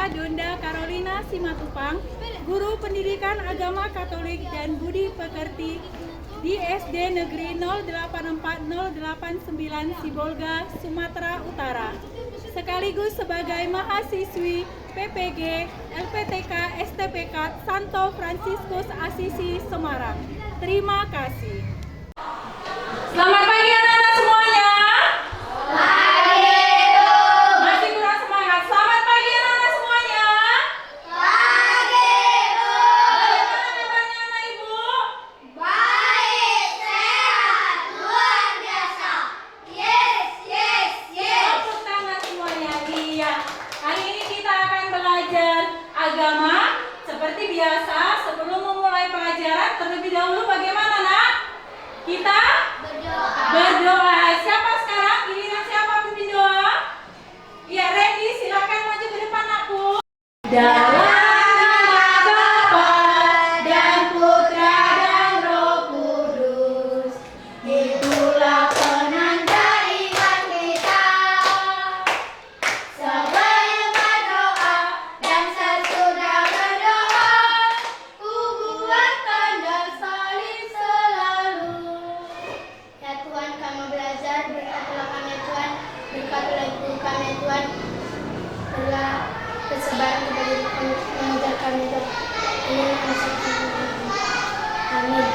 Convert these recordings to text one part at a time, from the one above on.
saya Donda Carolina Simatupang, Guru Pendidikan Agama Katolik dan Budi Pekerti di SD Negeri 084089 Sibolga, Sumatera Utara, sekaligus sebagai mahasiswi PPG LPTK STPK Santo Fransiskus Asisi Semarang. Terima kasih. Selamat pagi anak-anak semuanya. Pagi, Bu. Masih kurang semangat. Selamat pagi anak-anak semuanya. Pagi, Bu. Bagaimana kabarnya anak Ibu? Baik, sehat, luar biasa. Yes. Tepuk tangan semuanya. Iya. Hari ini kita akan belajar agama seperti biasa. Sebelum memulai pelajaran, terlebih dahulu bagaimana, Nak? Kita berdoa. Siapa sekarang? Giliran siapa pimpin doa? Ya, Randy, silakan maju ke depan, aku. Dalam nama Bapa dan Putra dan Roh Kudus, itulah penanda iman kita. Sebelum berdoa dan sesudah berdoa, buat tanda salib selalu. Ya Tuhan, kami belajar, berkatilah kami Tuhan, berkatilah ibu kami Tuhan, berilah kesabaran kepada mengajar kami Tuhan. Ini kasih kami. Amin.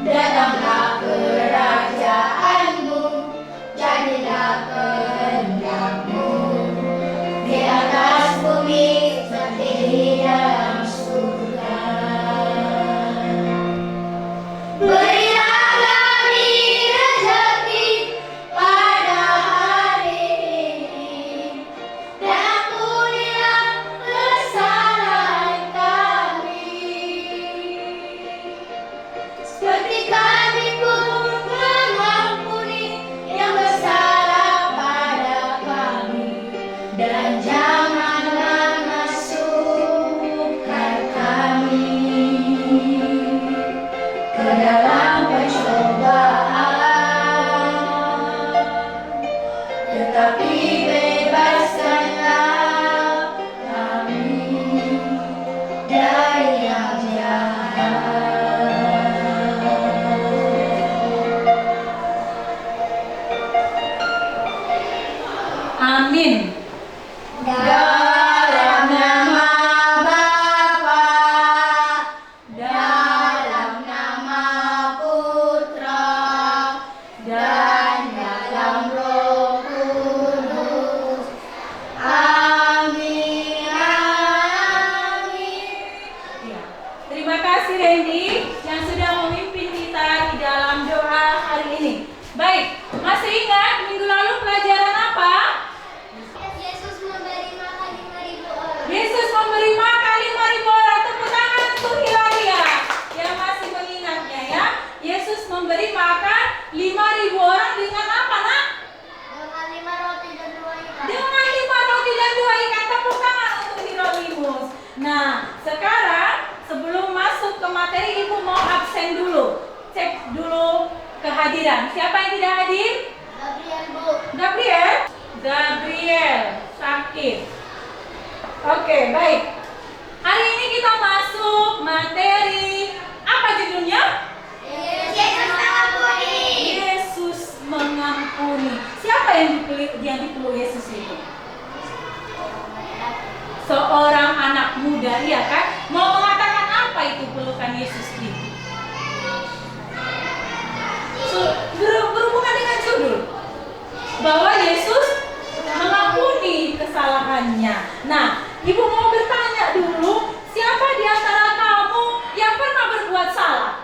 Datanglah kerajaanmu, jadilah kehendakmu di atas bumi seperti di dalam surga. Berilah kami rezeki pada hari ini, dan ampunilah kesalahan kami, seperti kami pun mengampuni yang bersalah pada kami, dan janganlah masukkan kami ke dalam pencobaan, tetapi bebaskanlah kami dari yang jahat. Amin. Dalam nama Bapa, dalam nama Putra, dan dalam Roh Kudus. Amin. Ya. Terima kasih Randy yang sudah memimpin kita di dalam doa hari ini. Baik, masih ingat minggu lalu pelajaran apa? Yesus memberi makan 5.000 orang. Yesus memberi makan 5.000 orang. Tepuk tangan untuk Hilaria yang masih mengingatnya ya. Yesus memberi makan 5.000 orang dengan apa, Nak? Dengan 5 roti dan 2 ikan. Dengan 5 roti dan 2 ikan. Tepuk tangan untuk Hieronymus. Nah, sekarang sebelum masuk ke materi, Ibu mau absen dulu. Cek dulu kehadiran. Siapa yang tidak hadir? Gabriel, Bu. Gabriel sakit. Oke, baik. Hari ini kita masuk materi. Apa judulnya? Yesus mengampuni. Yesus mengampuni. Siapa yang dipeluk Yesus itu? Seorang anak muda, iya kan? Mau mengatakan apa itu pelukan Yesus itu? Berhubungan dengan judul bahwa Yesus mengampuni kesalahannya. Nah, Ibu mau bertanya dulu, siapa di antara kamu yang pernah berbuat salah?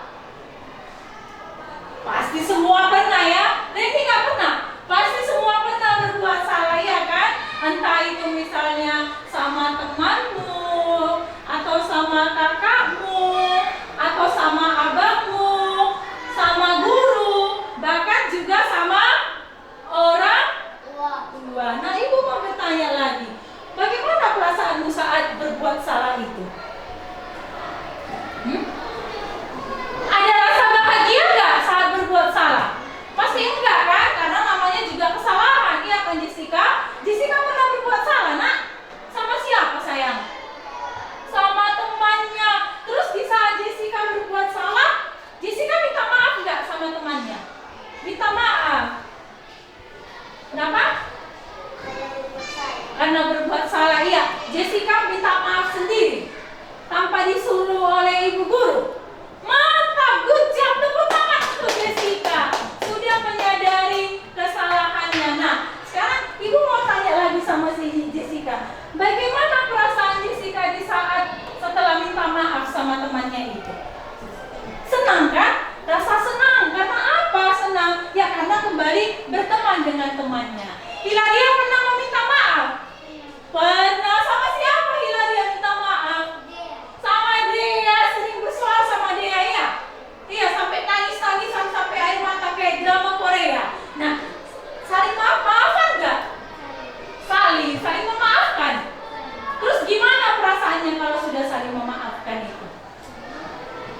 Pasti semua pernah ya. Randy nggak pernah? Pasti semua pernah berbuat salah ya kan? Entah itu misalnya sama temanmu, Jessica minta maaf sendiri tanpa disuruh oleh ibu guru. Mantap, good job, tepuk tangan untuk Jessica. Sudah menyadari kesalahannya. Nah, sekarang ibu mau tanya lagi sama si Jessica. Bagaimana perasaan Jessica di saat setelah minta maaf sama temannya itu? Senang kan? Rasa senang. Karena apa senang? Ya karena kembali berteman dengan temannya. Hilaria pernah meminta maaf? Pernah. Sama siapa Hilaria minta maaf? Sama Dea. Sering bersuara sama Dea ya? Iya, sampai nangis-nangisan, sampai air mata kayak drama Korea. Nah, saling maaf-maafan nggak? Saling memaafkan. Terus gimana perasaannya kalau sudah saling memaafkan itu?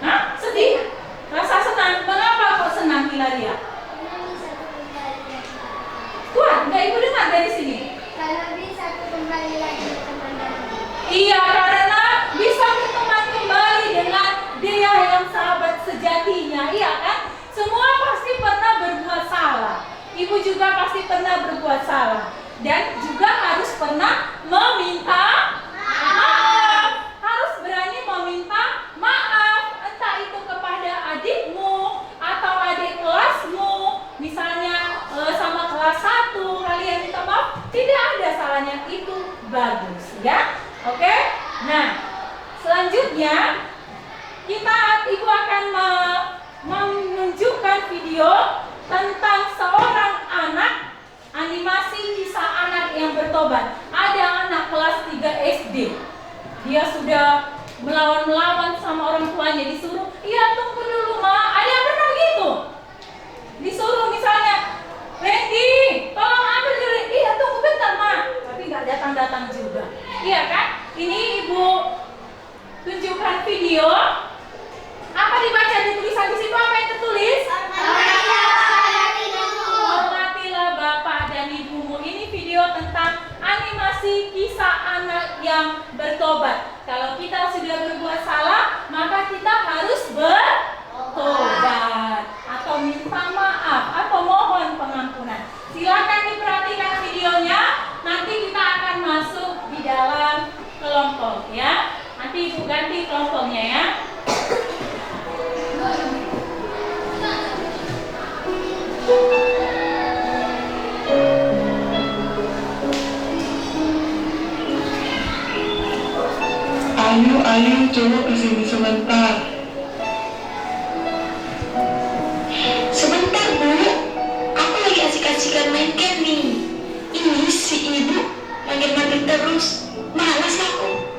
Hah? Sedih? Rasa senang? Mengapa kok senang Hilaria? Kuat? Nggak ibu dengar dari sini? Karena bisa kembali lagi teman lagi. Iya, karena bisa berteman kembali dengan dia yang sahabat sejatinya. Iya kan? Semua pasti pernah berbuat salah. Ibu juga pasti pernah berbuat salah. Dan juga harus pernah meminta maaf. Harus berani meminta maaf. Entah itu kepada adikmu atau adik kelasmu. Misalnya sama kelas 1 kalian minta maaf, tidak ada salahnya, itu bagus ya. Oke? Nah, selanjutnya ibu akan menunjukkan video tentang seorang anak, animasi kisah anak yang bertobat. Ada anak kelas 3 SD. Dia sudah melawan sama orang tuanya, disuruh, "Iya, tunggu dulu, Ma." Ada yang pernah begitu? Disuruh misalnya, "Randy, tolong ambil dulu." "Iya, tunggu bentar, Ma." Tapi nggak datang-datang juga. Iya kan? Ini ibu tunjukkan video. Apa dibaca di tulisan di situ? Apa yang tertulis? Hormatilah bapak dan ibumu. Ini video tentang animasi kisah anak yang bertobat. Kalau kita sudah berbuat salah, maka kita harus bertobat atau minta maaf atau mohon pengampunan. Silakan diperhatikan videonya. Nanti kita akan masuk di dalam kelompok ya. Nanti ibu ganti kelompoknya ya. Ayo, coba kesini sebentar. Sebentar, Bu. Aku lagi asik-asikan main game nih. Ini si ibu manggil-manggil terus. Malas aku.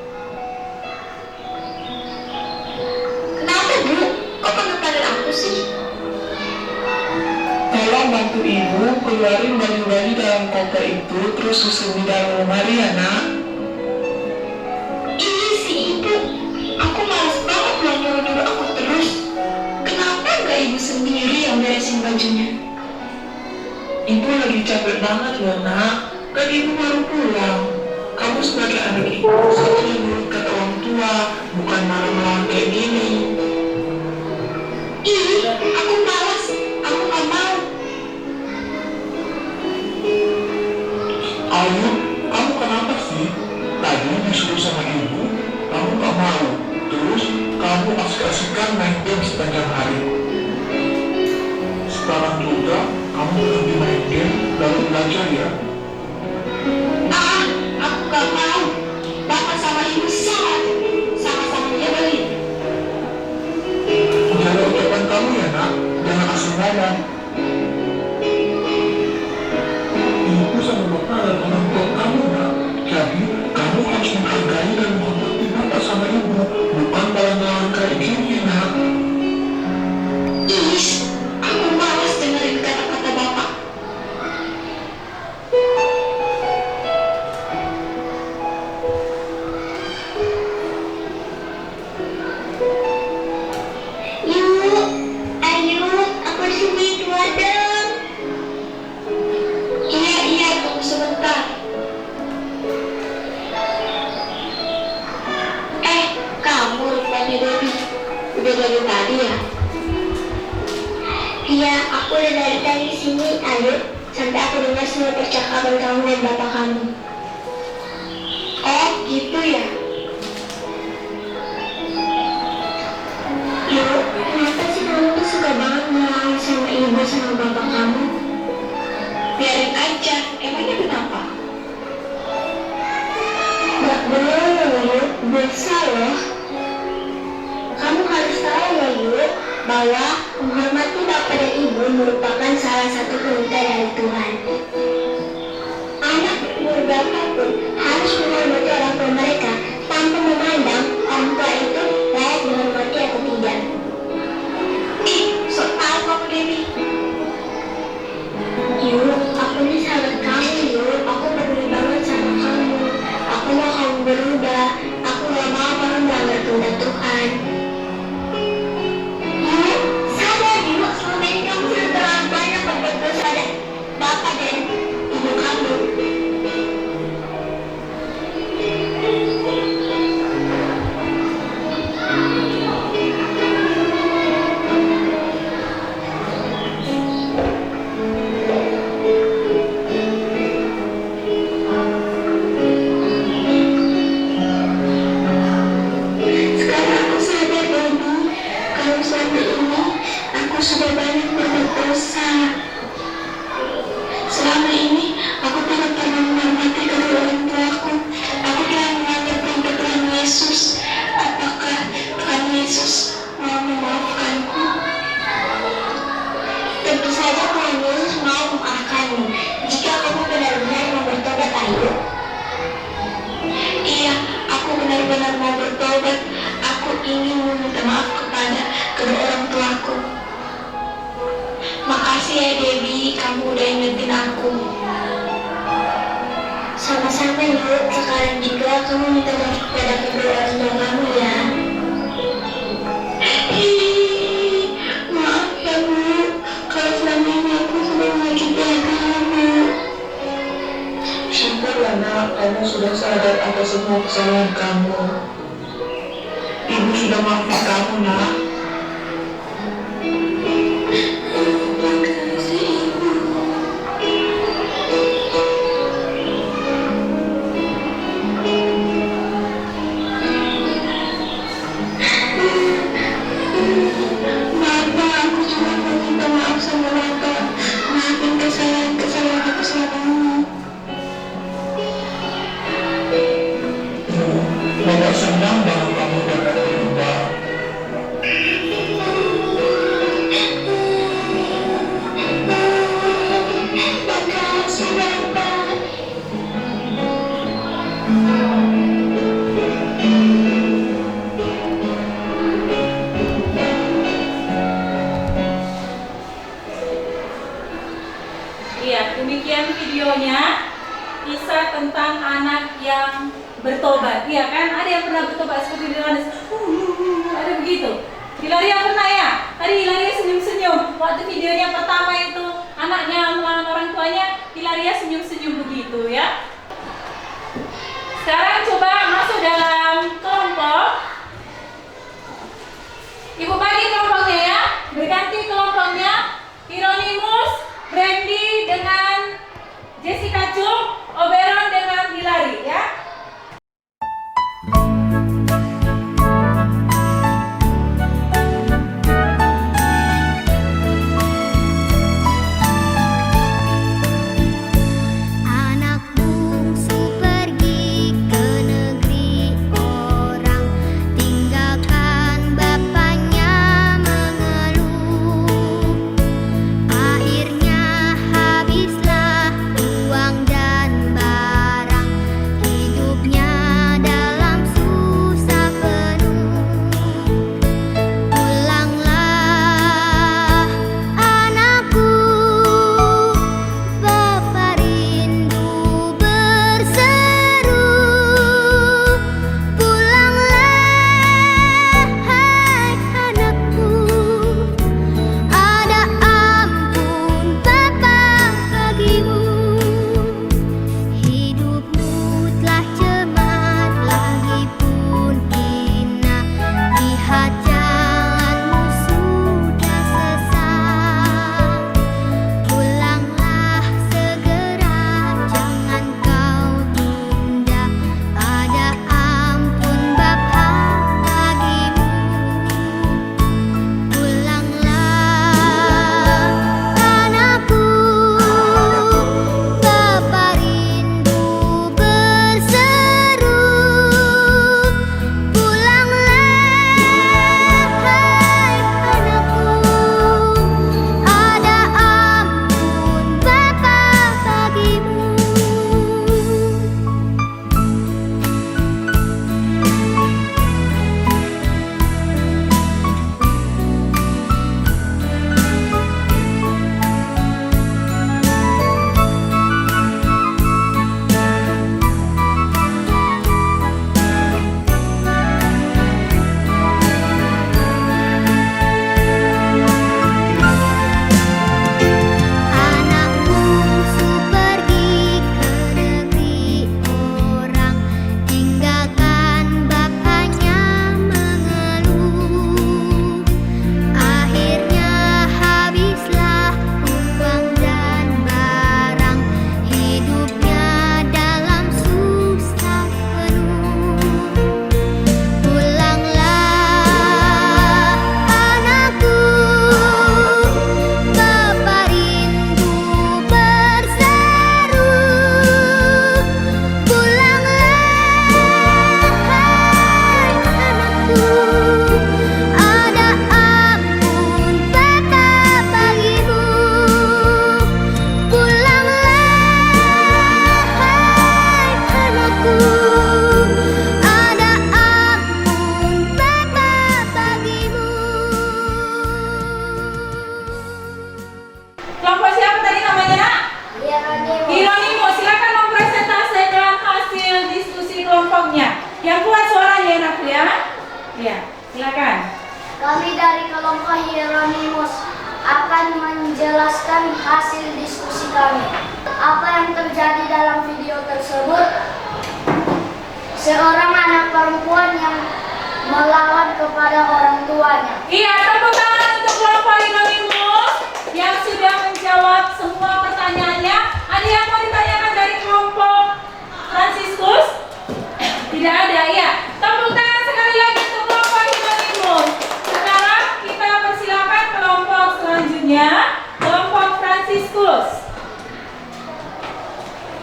Kenapa, Bu? Kok kamu panggil aku sih? Tolong bantu ibu keluarin baju-baju dalam koper itu, terus susun di dalam lemari ya, Nak. Ini si ibu. Aku malas banget mau nyuruh-nyuruh aku terus. Kenapa nggak ibu sendiri yang beresin bajunya? Ibu lagi capek banget loh, Nak. Kan ibu baru pulang. Kamu sebagai anak ibu seharusnya nurut kata orang tua, bukan marah-marah kayak gini. Ih, aku malas. Aku nggak mau. Ayu, kamu kenapa sih? Tadi disuruh sama ibu, kamu gak mau. Terus kamu asik-asikan main game sepanjang hari. Sekarang juga kamu berhenti main game lalu belajar ya. Aku nggak mau. Bapak sama ibu sama-sama nyebelin. Jaga ucapan kamu ya, Nak. Jangan asal ngomong. Ibu sama bapak adalah orang tua kamu, Nak. Jadi kamu harus menghargai dan menghormati bapak sama ibu, bukan malah kayak gini, Nak. Is, aku malas dengerin kata-kata bapak. Yuk, ayo, aku sini dua dong. Iya, tunggu sebentar. Kamu rupanya Debbie. Udah dari tadi ya? Iya, aku udah dari tadi sini. Ayo, sampai aku dengar semua percakapan kamu dan bapak kamu. Oh, ya? Yuk, kenapa sih kamu tuh suka banget ngelawan sama ibu sama bapak kamu? Biarin aja, emangnya kenapa? Gak boleh Yuk, dosa loh. Kamu harus tahu ya Yuk, bahwa menghormati bapak dan ibu merupakan salah satu perintah dari Tuhan. Anak umur berapapun harus menghormati orang tua mereka tanpa memandang orang tua itu layak dihormati atau tidak. Ih, sok tau kamu Dewi. Yuk, aku ini sahabat kamu Yuk, aku peduli banget sama kamu. Aku mau kamu berubah, aku gak mau kamu melanggar kehendak Tuhan. Yuk, sadar Yuk, selama ini kamu sudah terlalu banyak berbuat dosa pada bapak dan ibu kamu. Sekarang aku sadar Baby, kalau selama ini aku sudah banyak berbuat dosa. Selama ini aku tidak pernah menghormati kedua orang tuaku. Aku telah melanggar perintah Tuhan Yesus. Apakah Tuhan Yesus mau memaafkanku? Tentu saja Tuhan Yesus mau memaafkanmu jika kamu benar-benar mau bertobat, Ayu. Iya, aku benar-benar mau bertobat. Aku ingin meminta maaf kepada kedua orang tuaku. Makasih ya Dewi, kamu udah ingetin aku. Sama-sama Yuk, sekarang juga kamu minta maaf kepada kedua orang tua kamu ya. Ih, maaf ya Bu, kalau selama ini aku sudah menyakiti hati kamu. Syukurlah nak, kamu sudah sadar atas semua kesalahan kamu. Ibu sudah maafin kamu nak. Makasih Ibu. Maaf Pak, aku cuma mau minta maaf sama Bapak. Maafin kesalahan aku selama ini. Bapak senang bahwa kamu dapat berubah. Makasih Bapak. Iya, demikian videonya. Kisah tentang anak yang bertobat. Iya kan? Ada yang pernah bertobat seperti Dilaris. Ada begitu. Hilaria pernah ya? Tadi Hilaria senyum-senyum. Waktu videonya pertama itu anaknya melawan orang tuanya, Hilaria senyum-senyum begitu ya. Sekarang coba masuk dalam kelompok. Ibu bagi kelompoknya ya. Berganti kelompoknya. Hieronymus, Brandy dengan Jessica Chung, Oberon dengan Hilary ya. Anak Yang kuat suaranya anakku ya. Iya, silakan. Kami dari kelompok Hieronymus akan menjelaskan hasil diskusi kami. Apa yang terjadi dalam video tersebut? Seorang anak perempuan yang melawan kepada orang tuanya. Iya, tepuk tangan untuk kelompok Hieronymus yang sudah menjawab semua pertanyaannya. Ada yang mau ditanyakan dari kelompok Fransiskus? Tidak ada, ya. Tepuk tangan sekali lagi untuk kelompok Hieronymus. Sekarang kita persilakan kelompok selanjutnya, kelompok Fransiskus.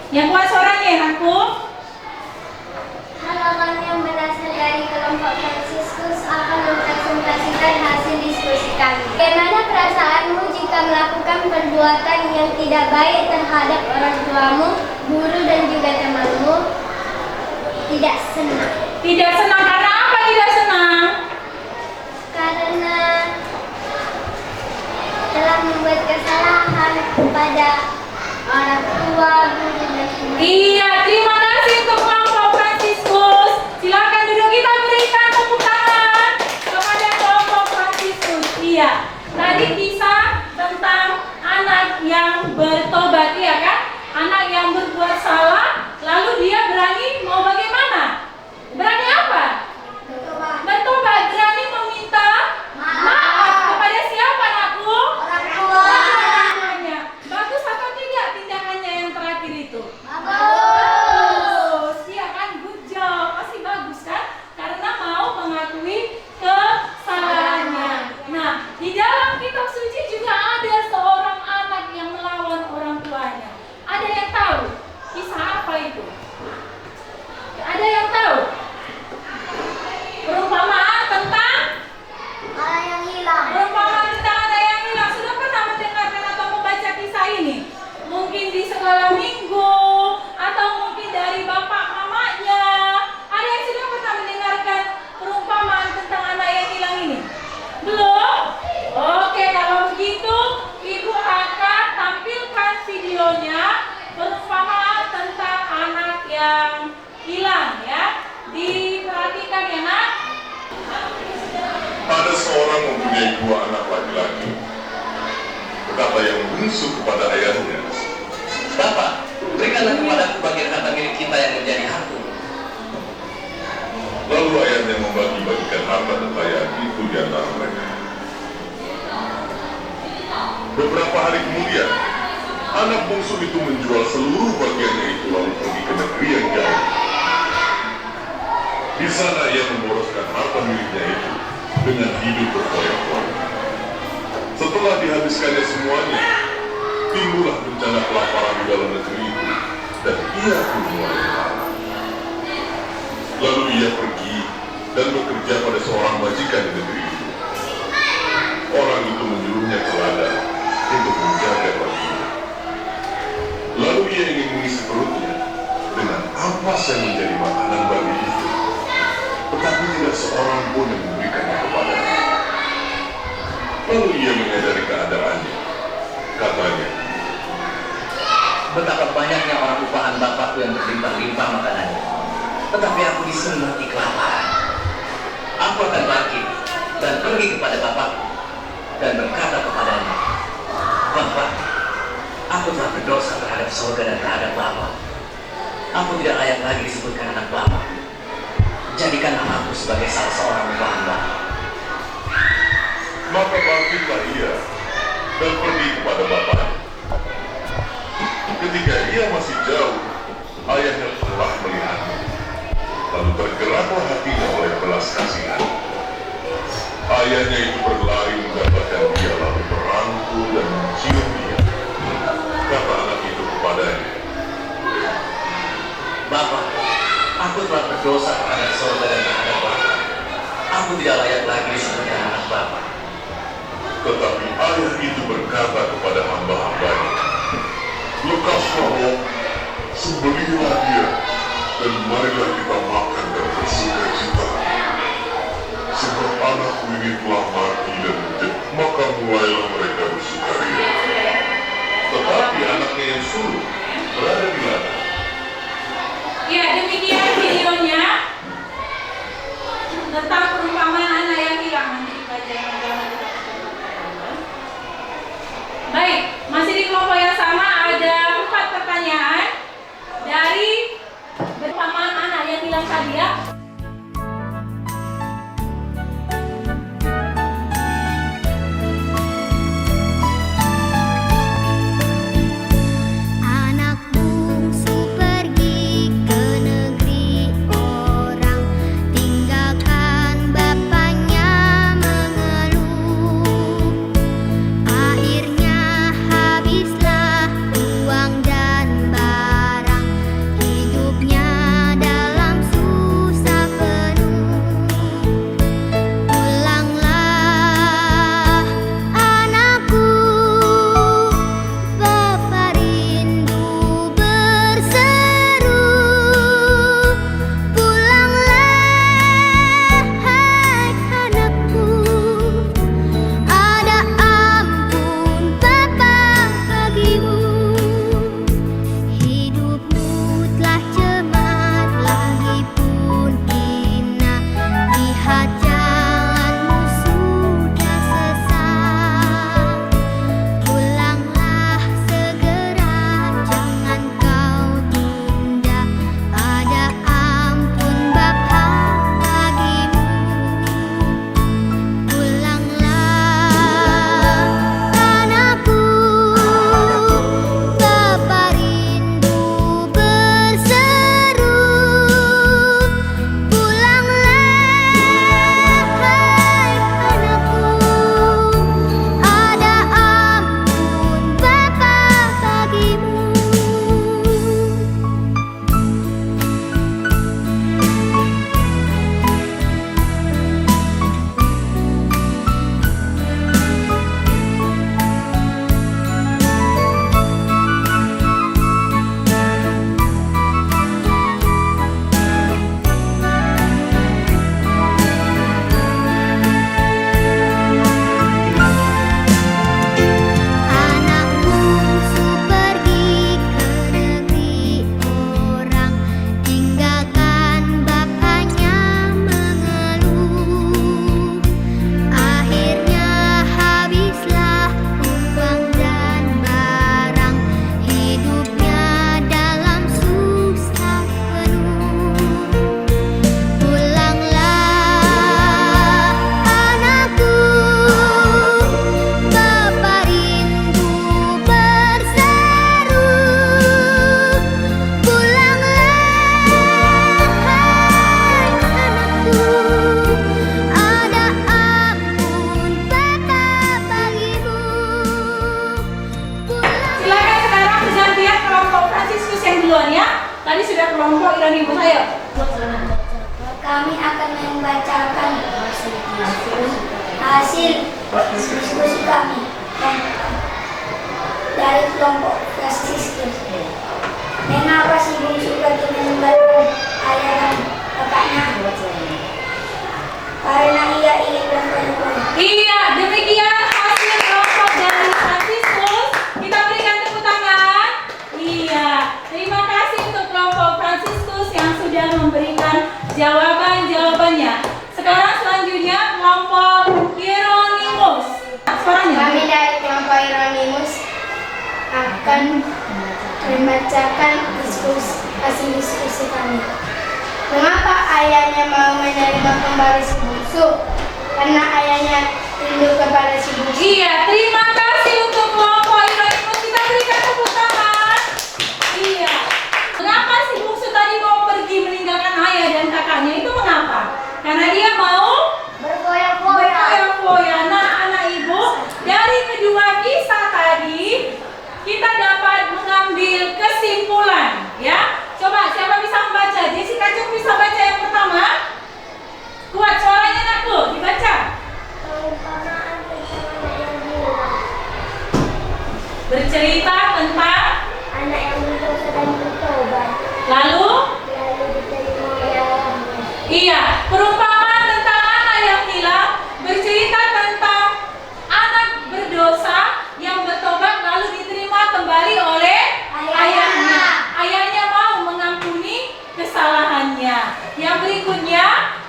Yang kuat suaranya ya, anakku. Halo, kami yang berasal dari kelompok Fransiskus akan mempresentasikan hasil diskusi kami. Bagaimana perasaanmu jika melakukan perbuatan yang tidak baik terhadap orang tuamu, guru dan juga temanmu? Tidak senang. Tidak senang karena apa tidak senang? Karena telah membuat kesalahan kepada orang tua, guru dan teman. Iya, terima kasih untuk kelompok Fransiskus. Silakan duduk, kita berikan tepuk tangan kepada kelompok Fransiskus. Iya, tadi kisah tentang anak yang bertobat, ya kan? Anak yang berbuat salah, lalu dia berani mau bagaimana? Berani apa? Bertobat, berani meminta maaf kepada siapa, anakku? Orang tua. Tuanya. Bagus atau tidak tindakannya yang terakhir itu? Bagus. Iya kan, good job, pasti bagus kan? Karena mau mengakui kesalahannya. Nah, di dalam kitab suci juga ada seorang anak yang melawan orang tuanya. Ada yang tahu kisah apa itu? Ada yang tahu? Perumpamaan tentang Anak yang hilang. perumpamaan tentang anak yang hilang. Sudah pernah mendengarkan atau membaca kisah ini? Mungkin di sekolah minggu atau mungkin dari bapak mamanya. Ada yang sudah pernah mendengarkan perumpamaan tentang anak yang hilang ini? Belum? Oke, kalau begitu ibu akan tampilkan videonya perumpamaan tentang anak yang hilang ya. Diperhatikan ya, Nak. Ada seorang mempunyai 2 anak laki-laki. Berkata yang bungsu kepada ayahnya, Bapak, berikanlah kepadaku bagian harta milik kita yang menjadi hakku. lalu ayahnya membagi-bagikan harta kekayaan itu di antara mereka. Beberapa hari kemudian, anak bungsu itu menjual seluruh bagiannya itu lalu pergi ke negeri yang jauh. Di sana ia memboroskan harta miliknya itu dengan hidup berfoya-foya. Setelah dihabiskannya semuanya, timbullah bencana kelaparan di dalam negeri itu, dan ia pun mulai marah. Lalu ia pergi dan bekerja pada seorang majikan di negeri itu. Orang itu menyuruhnya ke ladang untuk menjaga baginya. Lalu ia ingin mengisi perutnya dengan ampas yang menjadi makanan bagi itu. Tetapi tidak seorang pun yang memberikannya kepadanya. Lalu ia menyadari keadaannya. Katanya, Betapa banyaknya orang upahan bapakku yang berlimpah-limpah makanannya. Tetapi aku di sini mati kelaparan. Aku akan bangkit dan pergi kepada bapakku dan berkata kepadanya, Bapak, aku telah berdosa terhadap surga dan terhadap Bapak. Aku tidak layak lagi disebutkan anak Bapak. Jadikanlah aku sebagai salah seorang upahan Bapak. maka bangkitlah ia dan pergi kepada bapaknya. Ketika ia masih jauh, ayahnya telah melihatnya. Lalu tergeraklah hatinya oleh belas kasihan. Ayahnya itu berlari mendapatkan dia lalu merangkul dan mencium dia. Kata anak itu kepadanya, Bapak, aku telah berdosa terhadap surga dan terhadap Bapak. Aku tidak layak lagi disebutkan anak Bapak. tetapi ayah itu berkata kepada hamba-hambanya, lekaslah roh, sembelihlah dia, dan marilah kita makan dan bersuka cita. Sebab anakku ini telah mati dan menjadi, maka mulailah mereka bersukaria. Tetapi anaknya yang sulung berada di ladang. Ya, demikian videonya. kelompok Ironimus. Ayo. Kami akan membacakan hasil diskusi kami dari kelompok Fransiskus. Mengapa si bungsu pergi meninggalkan ayah dan kakaknya? Karena ia ingin berkorban. Iya, demikian hasil kelompok dari Fransiskus. Kita berikan tepuk tangan. Iya, terima kasih untuk kelompok Fransiskus yang sudah memberikan jawabannya. Sekarang selanjutnya kelompok Hieronymus. Suaranya. Kami dari kelompok Hieronymus akan membacakan hasil diskusi kami. Mengapa ayahnya mau menerima kembali si bungsu? Karena ayahnya rindu kepada si bungsu. Iya, terima kasih untuk kelompok Hieronymus. Kita berikan tepuk tangan. Iya. Mengapa si bungsu tadi mau pergi meninggalkan ayah dan kakaknya? Itu mengapa? Karena dia mau berfoya-foya. Nah, anak ibu, dari kedua kisah tadi kita dapat mengambil kesimpulan, ya. Coba siapa bisa membaca? Jessica Cung bisa baca yang pertama. Kuat suaranya anakku, dibaca. Perumpamaan tentang anak yang hilang. Bercerita tentang Anak yang berdosa dan bertobat. lalu Diterima oleh ayahnya. iya, perumpamaan tentang anak yang hilang bercerita tentang anak berdosa yang bertobat lalu diterima kembali oleh ayahnya. Ayahnya mau mengampuni kesalahannya. Yang berikutnya,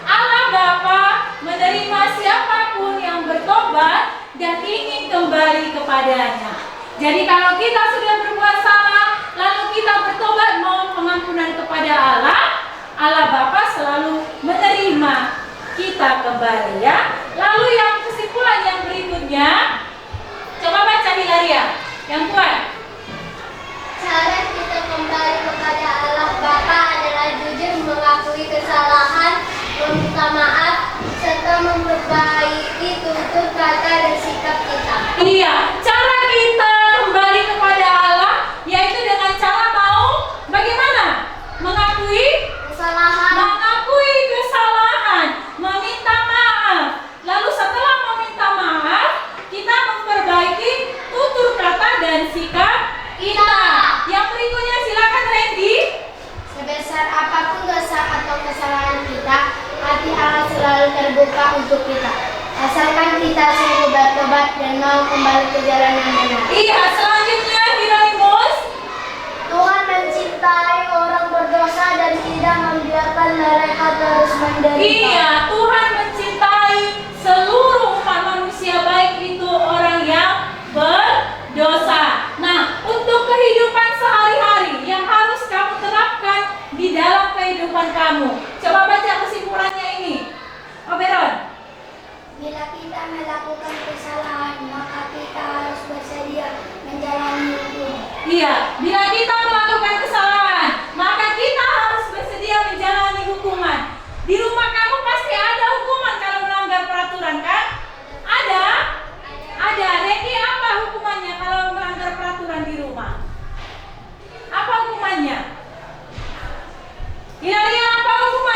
Allah Bapa menerima siapapun yang bertobat dan ingin kembali kepadanya. Jadi kalau kita sudah berbuat salah, lalu kita bertobat mohon pengampunan kepada Allah, Allah Bapa selalu menerima kita kembali, ya. Lalu yang kesimpulan yang berikutnya, coba baca Hilaria yang kuat. Cara kita kembali kepada Allah Bapa adalah jujur mengakui kesalahan, meminta maaf, serta memperbaiki tutur kata dan sikap kita. Iya, cara kita kembali kepada Allah yaitu dengan cara mau bagaimana? Mengakui kesalahan, meminta maaf. Lalu setelah meminta maaf, kita memperbaiki tutur kata dan sikap kita. Yang berikutnya silakan Randy. Sebesar apapun dosa atau kesalahan kita, hati Allah selalu terbuka untuk kita. Asalkan kita sungguh bertobat dan mau kembali ke jalan yang benar. Iya, selanjutnya Hieronymus. Tuhan mencintai orang berdosa dan tidak membiarkan mereka terus menderita. Iya, Tuhan mencintai seluruh umat manusia, baik itu orang yang berdosa. Nah, untuk kehidupan sehari-hari yang harus kamu terapkan di dalam kehidupan kamu. Coba baca kesimpulannya ini. Oberon. Bila kita melakukan kesalahan, maka kita harus bersedia menjalani hukum. Iya, bila kita melakukan kesalahan, maka kita harus bersedia menjalani hukuman. Di rumah kamu pasti ada hukuman kalau melanggar peraturan, kan? Ada? Ada. Randy, apa hukumannya kalau melanggar peraturan di rumah? Apa hukumannya? Hilaria, apa hukumannya?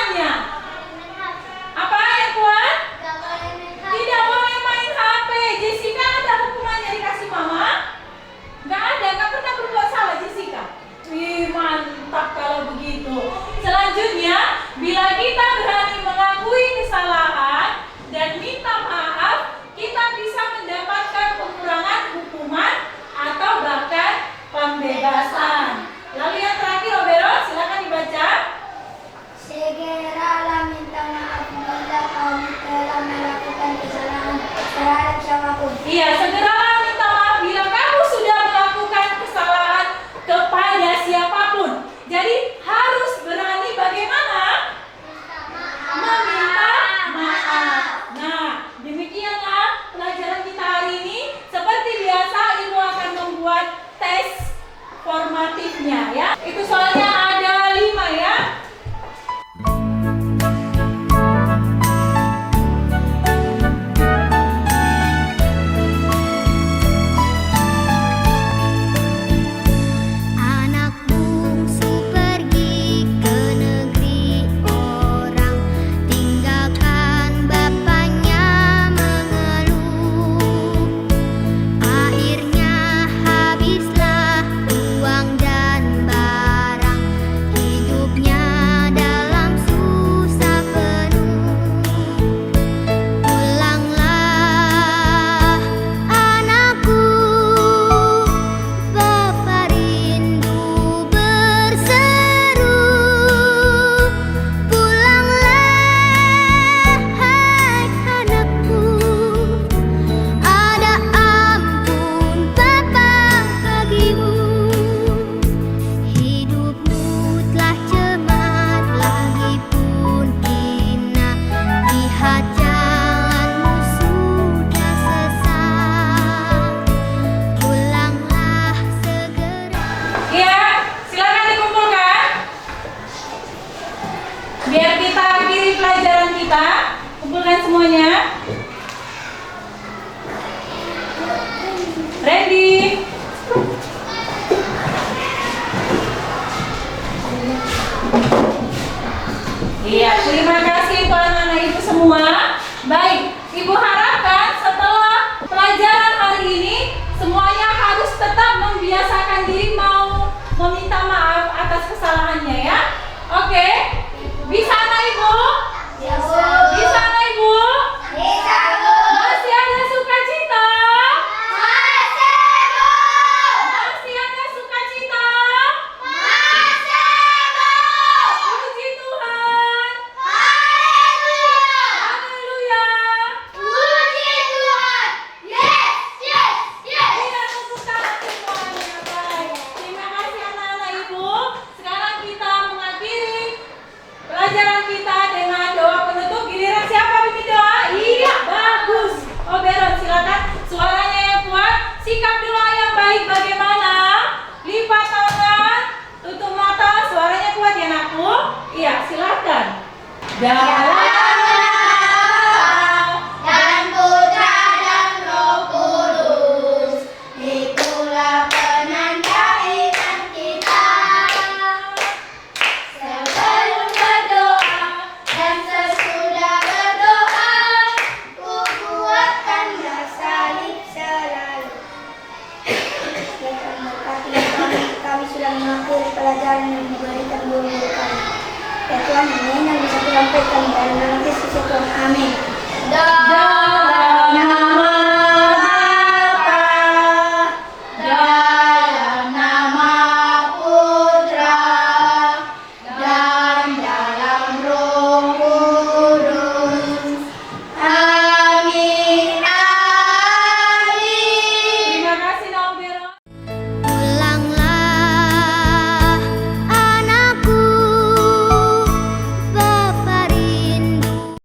semuanya? Ready? Iya, terima kasih untuk anak-anak ibu semua. Baik, ibu harapkan setelah pelajaran hari ini semuanya harus tetap membiasakan diri mau meminta maaf atas kesalahannya ya. Oke? Bisa anak ibu? Bisa anak ibu? Masih ada sukacita? Masih ada sukacita? Puji Tuhan. Haleluya. Iya, tepuk tangan semuanya. Baik. Terima kasih anak-anak ibu. Sekarang kita mengakhiri pelajaran kita dengan doa penutup. Giliran siapa bimbing doa? Iya, bagus. Oh, Beron, silakan. Suaranya yang kuat. Sikap doa yang baik bagaimana? Lipat tangan, tutup mata. Suaranya kuat ya, Nakku? Iya, silakan. Dalam Dan Putra dan Roh Kudus, itulah penanda iman kita. Sebelum berdoa dan sesudah berdoa, ku kuatkanlah salib selalu. Ya Tuhan, berkati kami sudah mengakhiri pelajaran yang diberikan guru-guru kami. Ya Tuhan, hanya yang bisa kulampirkan dalam nama Kristus ya Tuhan. Amin. doa.